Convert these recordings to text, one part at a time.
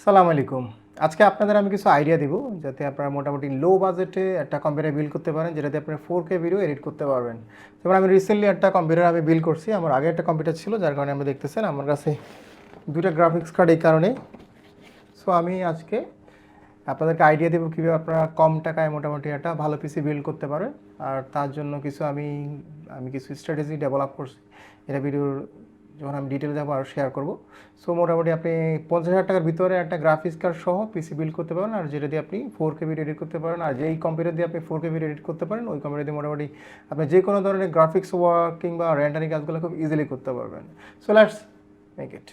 সালাম আলাইকুম। আজকে আপনাদের আমি কিছু আইডিয়া দিব যাতে আপনারা মোটামুটি লো বাজেটে একটা কম্পিউটার বিল্ড করতে পারেন যেটাতে আপনি 4K ভিডিও এডিট করতে পারবেন। যেমন আমি রিসেন্টলি একটা কম্পিউটার আমি বিল্ড করছি। আমার আগে একটা কম্পিউটার ছিল যার কারণে আপনি দেখতেছেন আমার কাছে 2টা গ্রাফিক্স কার্ড এই কারণে। সো আমি আজকে আপনাদেরকে আইডিয়া দেবো কীভাবে আপনারা কম টাকায় মোটামুটি একটা ভালো পিসি বিল্ড করতে পারেন। আর তার জন্য কিছু আমি কিছু স্ট্র্যাটেজি ডেভেলপ করছি। এটা ভিডিওর যখন আমি ডিটেলে যাবো আরও শেয়ার করবো। সো মোটামুটি আপনি 50,000 টাকার ভিতরে একটা গ্রাফিক্স কার্ড সহ পিসি বিল্ড করতে পারেন, আর যেটা দিয়ে আপনি 4K ভিডিও এডিট করতে পারেন। আর যেই কম্পিউটার দিয়ে আপনি 4K ভিডিও এডিট করতে পারেন ওই কম্পিউটার দিয়ে মোটামুটি আপনি যে কোনো ধরনের গ্রাফিক্স ওয়ার্ক কিংবা রেন্ডারিং কাজগুলো খুব ইজিলি করতে পারবেন। So let's make it.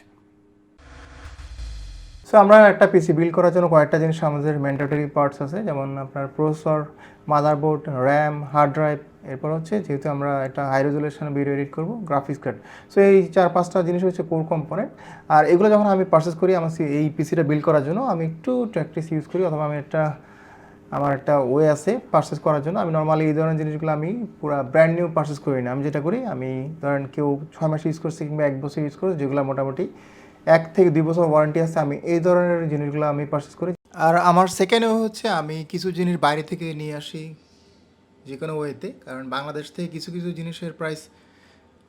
So আমরা একটা পিসি বিল্ড করার জন্য কয়েকটা জিনিস আমাদের ম্যান্ডেটরি পার্টস আছে, যেমন আপনার processor, motherboard, RAM, hard drive. এরপর হচ্ছে যেহেতু আমরা একটা হাই রেজুলেশনে ভিডিও এডিট করবো, গ্রাফিক্স কার্ড। সো এই 4-5টা জিনিস হচ্ছে কোর কম্পোনেন্ট। আর এগুলো যখন আমি পারচেস করি আমার এই পিসিটা বিল্ড করার জন্য আমি একটু ট্র্যাকটিস ইউজ করি, অথবা আমার একটা ওয়ে আছে পারচেস করার জন্য। আমি নর্মালি এই ধরনের জিনিসগুলো আমি পুরো ব্র্যান্ড নিউ পারচেস করি না। আমি যেটা করি, আমি ধরেন কেউ 6 মাস ইউজ করছে কিংবা 1 বছর ইউজ করছে, যেগুলো মোটামুটি 1 থেকে 2 বছর ওয়ারেন্টি আছে, আমি এই ধরনের জিনিসগুলো আমি পারচেস করি। আর আমার সেকেন্ড ওয়ে হচ্ছে আমি কিছু জিনিস বাইরে থেকে নিয়ে আসি যে কোনো ওয়েতে, কারণ বাংলাদেশ থেকে কিছু কিছু জিনিসের প্রাইস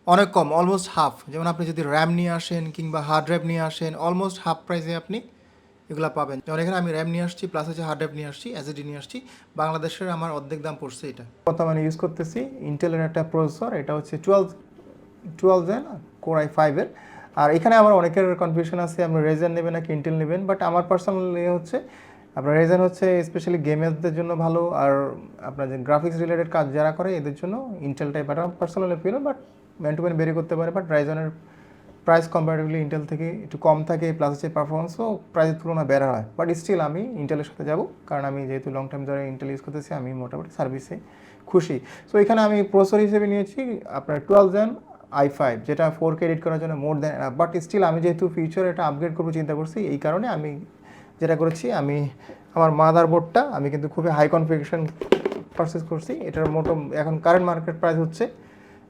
অনেক কম, অলমোস্ট হাফ। যেমন আপনি যদি র্যাম নিয়ে আসেন কিংবা হার্ড ড্রাইভ নিয়ে আসেন, অলমোস্ট হাফ প্রাইসে আপনি এগুলো পাবেন। যেমন এখানে আমি র্যাম নিয়ে আসছি, প্লাস হচ্ছে হার্ড ড্রাইভ নিয়ে আসছি, এসএসডি নিয়ে আসছি, বাংলাদেশের আমার অর্ধেক দাম পড়ছে এটা। বর্তমানে ইউজ করতেছি ইন্টেলের একটা প্রসেসর, এটা হচ্ছে 12 জেন কোর i5-এর। আর এখানে আমার অনেকের কনফিউশন আছে আপনি রেজেন নেবেন নাকি ইন্টেল নেবেন, বাট আমার পার্সোনালি হচ্ছে আপনার রেজেন হচ্ছে স্পেশালি গেমারদের জন্য ভালো, আর আপনার যে গ্রাফিক্স রিলেটেড কাজ যারা করে এদের জন্য ইন্টেল টাইপ একটা personal opinion, but man to man vary করতে পারে। বাট রাইজনের প্রাইস কম্পারেটিভলি ইন্টেল থেকে একটু কম থাকে, প্লাস হচ্ছে পারফরমেন্সও প্রাইসের তুলনায় বেড়া হয়। বাট স্টিল আমি ইন্টেলের সাথে যাব, কারণ আমি যেহেতু লং টাইম ধরে ইন্টেল ইউজ করতেছি, আমি মোটামুটি সার্ভিসে খুশি। সো এখানে আমি প্রসেসর হিসেবে নিয়েছি আপনার 12 জেন i5, যেটা 4K এডিট করার জন্য মোর দ্যান। বাট স্টিল আমি যেহেতু ফিউচারে এটা আপগ্রেড করবো চিন্তা করছি, এই কারণে আমি যেটা করেছি, আমি আমার মাদারবোর্ডটা আমি কিন্তু খুবই হাই কনফিগারেশন পারচেস করছি। এটার এখন কারেন্ট মার্কেট প্রাইস হচ্ছে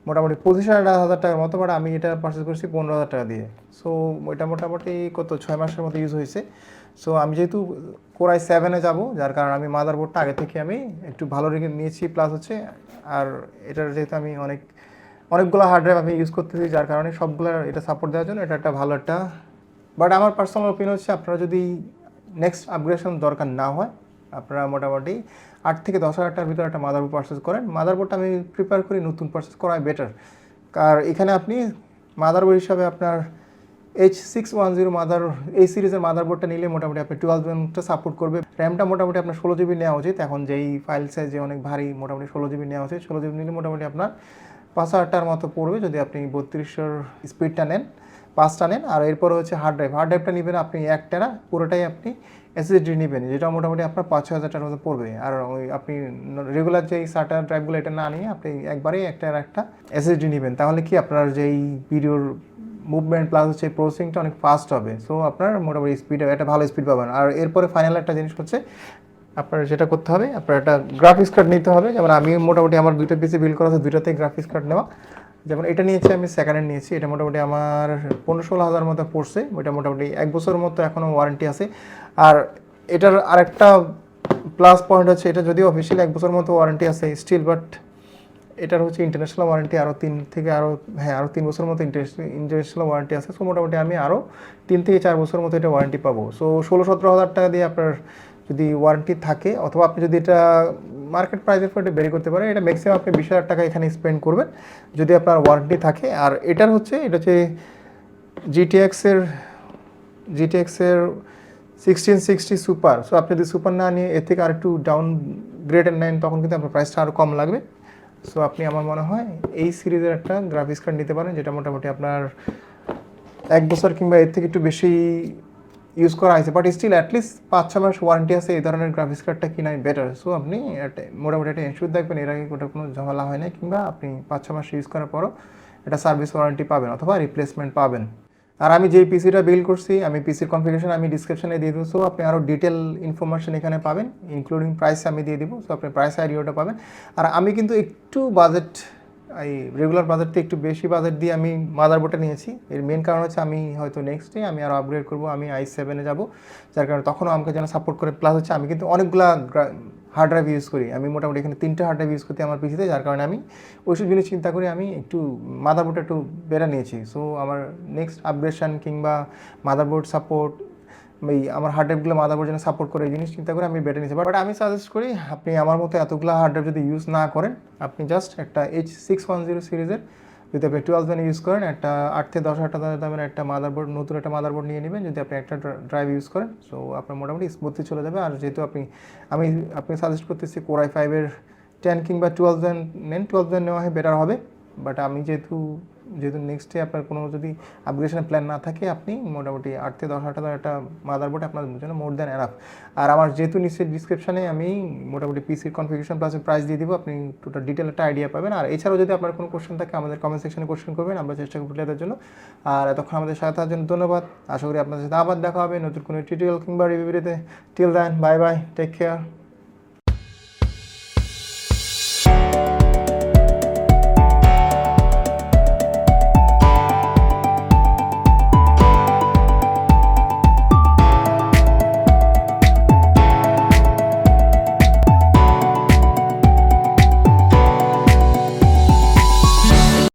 মোটামুটি 25,000 টাকার মতো, বাট আমি এটা পারচেস করছি 15,000 টাকা দিয়ে। সো এটা মোটামুটি 6 মাসের মতো ইউজ হয়েছে। সো আমি যেহেতু কোর i7-এ যাবো, যার কারণে আমি মাদারবোর্ডটা আগে থেকে আমি একটু ভালো রেখে নিয়েছি। প্লাস হচ্ছে আর এটার যেহেতু আমি অনেকগুলো হার্ড ড্রাইভ আমি ইউজ করতেছি, যার কারণে সবগুলো এটা সাপোর্ট দেওয়ার জন্য এটা একটা ভালো একটা। বাট আমার পার্সোনাল ওপিনিয়ন হচ্ছে আপনারা যদি নেক্সট আপগ্রেডেশন দরকার না হয়, আপনারা মোটামুটি 8 থেকে 10,000 টাকার ভিতরে একটা মাদারবোর্ড পারচেস করেন। মাদারবোর্ডটা আমি প্রিফার করি নতুন পারচেস করাই বেটার, আর এখানে আপনি মাদারবোর্ড হিসাবে আপনার H610 এই সিরিজের মাদারবোর্ডটা নিলে মোটামুটি আপনি 12 জেনটা সাপোর্ট করবে। র্যামটা মোটামুটি আপনার 16 জিবি নেওয়া উচিত। এখন যেই ফাইল সাইজে অনেক ভারী, মোটামুটি 16 জিবি নেওয়া উচিত। 16 জিবি নিলে মোটামুটি আপনার 5,000 টাকার মতো পড়বে যদি আপনি 3200 স্পিডটা নেন, 5টা নেন। আর এরপর হচ্ছে হার্ড ড্রাইভটা নেবেন আপনি 1 টেরা, পুরোটাই আপনি এসএসডি নেবেন, যেটা মোটামুটি আপনার 5-6 হাজার টাকার মতো পড়বে। আর ওই আপনি রেগুলার যেই SATA ড্রাইভগুলো এটা না নিয়ে আপনি একবারেই একটা এসএসডি নেবেন, তাহলে কি আপনার যেই ভিডিওর মুভমেন্ট প্লাস হচ্ছে প্রসেসিংটা অনেক ফাস্ট হবে। সো আপনার মোটামুটি একটা ভালো স্পিড পাবেন। আর এরপরে ফাইনাল একটা জিনিস হচ্ছে আপনার যেটা করতে হবে, আপনার একটা গ্রাফিক্স কার্ড নিতে হবে। যেমন আমি মোটামুটি আমার 2টা পিসি বিল্ড করা আছে, 2টাতেই গ্রাফিক্স কার্ড নেওয়া। যেমন এটা নিয়েছি আমি সেকেন্ড হ্যান্ড নিয়েছি, এটা মোটামুটি আমার 15-16 হাজার মতো পড়ছে। ওইটা মোটামুটি 1 বছরের মতো এখনও ওয়ারেন্টি আছে। আর এটার আরেকটা প্লাস পয়েন্ট হচ্ছে, এটা যদিও অফিসিয়ালি 1 বছরের মতো ওয়ারেন্টি আছে স্টিল, বাট এটার হচ্ছে ইন্টারন্যাশনাল ওয়ারেন্টি আরও 3 বছরের মতো ইন্টারন্যাশনাল ওয়ারেন্টি আছে। সো মোটামুটি আমি আরও 3 থেকে 4 বছরের মতো এটা ওয়ারেন্টি পাবো। সো 16-17 হাজার টাকা দিয়ে আপনার যদি ওয়ারেন্টি থাকে, অথবা আপনি যদি এটা মার্কেট প্রাইসের পর এটা বেরি করতে পারেন, এটা ম্যাক্সিমাম আপনি 20,000 টাকা এখানে স্পেন্ড করবেন যদি আপনার ওয়ারেন্টি থাকে। আর এটা হচ্ছে GTX-এর 1660 সুপার। সো আপনি যদি সুপার না নিয়ে এর থেকে আর একটু ডাউন গ্রেডের নেন, তখন কিন্তু আপনার প্রাইসটা আরও কম লাগবে। সো আপনি আমার মনে হয় এই সিরিজের একটা গ্রাফিক্স কার্ড নিতে পারেন, যেটা মোটামুটি আপনার 1 বছর কিংবা এর থেকে একটু বেশি ইউজ করা হয়েছে, বাট স্টিল অ্যাটলিস্ট 5-6 মাস ওয়ারেন্টি আছে। এই ধরনের গ্রাফিক্স কার্ডটা কিনাই বেটার। সো আপনি মোটামুটি একটা ইনশিওর দেখবেন এর আগে ওটা কোনো ঝামেলা হয় না, কিংবা আপনি 5-6 মাস ইউজ করার পরও এটা সার্ভিস ওয়ারেন্টি পাবেন অথবা রিপ্লেসমেন্ট পাবেন। আর আমি যেই পিসিটা বিল্ড করছি, আমি পিসির কনফিগারেশন আমি ডিসক্রিপশনে দিয়ে দেবো। সো আপনি আরও ডিটেল ইনফরমেশন এখানে পাবেন, ইনক্লুডিং প্রাইস আমি দিয়ে দেবো। সো আপনি প্রাইস আইডিয়াটা পাবেন। আর আমি কিন্তু একটু বাজেট এই রেগুলার বাজেট থেকে একটু বেশি বাজেট দিয়ে আমি মাদারবোর্ডটা নিয়েছি। এর মেন কারণ হচ্ছে আমি হয়তো নেক্সট ডে আমি আরও আপগ্রেড করবো, আমি i7-এ যাব, যার কারণে তখনও আমাকে যেন সাপোর্ট করে। প্লাস হচ্ছে আমি কিন্তু অনেকগুলা হার্ড ড্রাইভ ইউজ করি, আমি মোটামুটি এখানে 3টে হার্ড ড্রাইভ ইউজ করতে আমার পিসিতে, যার কারণে আমি ওইসব জিনিস চিন্তা করে আমি একটু মাদারবোর্ডটা একটু বেড়ে নিয়েছি। সো আমার নেক্সট আপগ্রেডশন কিংবা মাদারবোর্ড সাপোর্ট, এই আমার হার্ড ড্রাইভগুলো মাদারবোর্ড যেন সাপোর্ট করে এই জিনিস চিন্তা করে আমি বেটে নিয়েছি। বাট আমি সাজেস্ট করি আপনি আমার মতো এতগুলো হার্ড ড্রাইভ যদি ইউজ না করেন, আপনি জাস্ট একটা H610 সিরিজের যদি আপনি 12 ইউজ করেন, একটা 8 থেকে 10,000 টাকা দামের একটা মাদারবোর্ড, নতুন একটা মাদারবোর্ড নিয়ে নেবেন। যদি আপনি একটা ড্রাইভ ইউজ করেন, সো আপনার মোটামুটি স্মুথলি চলে যাবে। আর যেহেতু আপনি সাজেস্ট করতেছি Core i5-এর 10 কিংবা 12 নেন, 12 নেওয়া হয় বেটার হবে। বাট আমি যেহেতু নেক্সট ডে আপনার কোনো যদি আপগ্রেডেশনের প্ল্যান না থাকে, আপনি মোটামুটি 8 থেকে 10,000 টাকার একটা মাদারবোর্ড আপনার জন্য মোর দ্যান এনাফ। আর আমার যেহেতু নিচের ডিসক্রিপশনে আমি মোটামুটি পিসির কনফিগারেশন প্লাস প্রাইস দিয়ে দিব, আপনি টোটাল ডিটেল একটা আইডিয়া পাবেন। আর এছাড়াও যদি আপনার কোনো কোশ্চেন থাকে আমাদের কমেন্ট সেকশনে কোশ্চেন করবেন, আমরা চেষ্টা করব দেওয়ার জন্য। আর এতক্ষণ আমাদের সাথে থাকার জন্য ধন্যবাদ। আশা করি আপনাদের সাথে আবার দেখা হবে নতুন কোনো টিউটোরিয়াল কিংবা রিভিউ ভিডিওতে। Till then, bye bye, take care.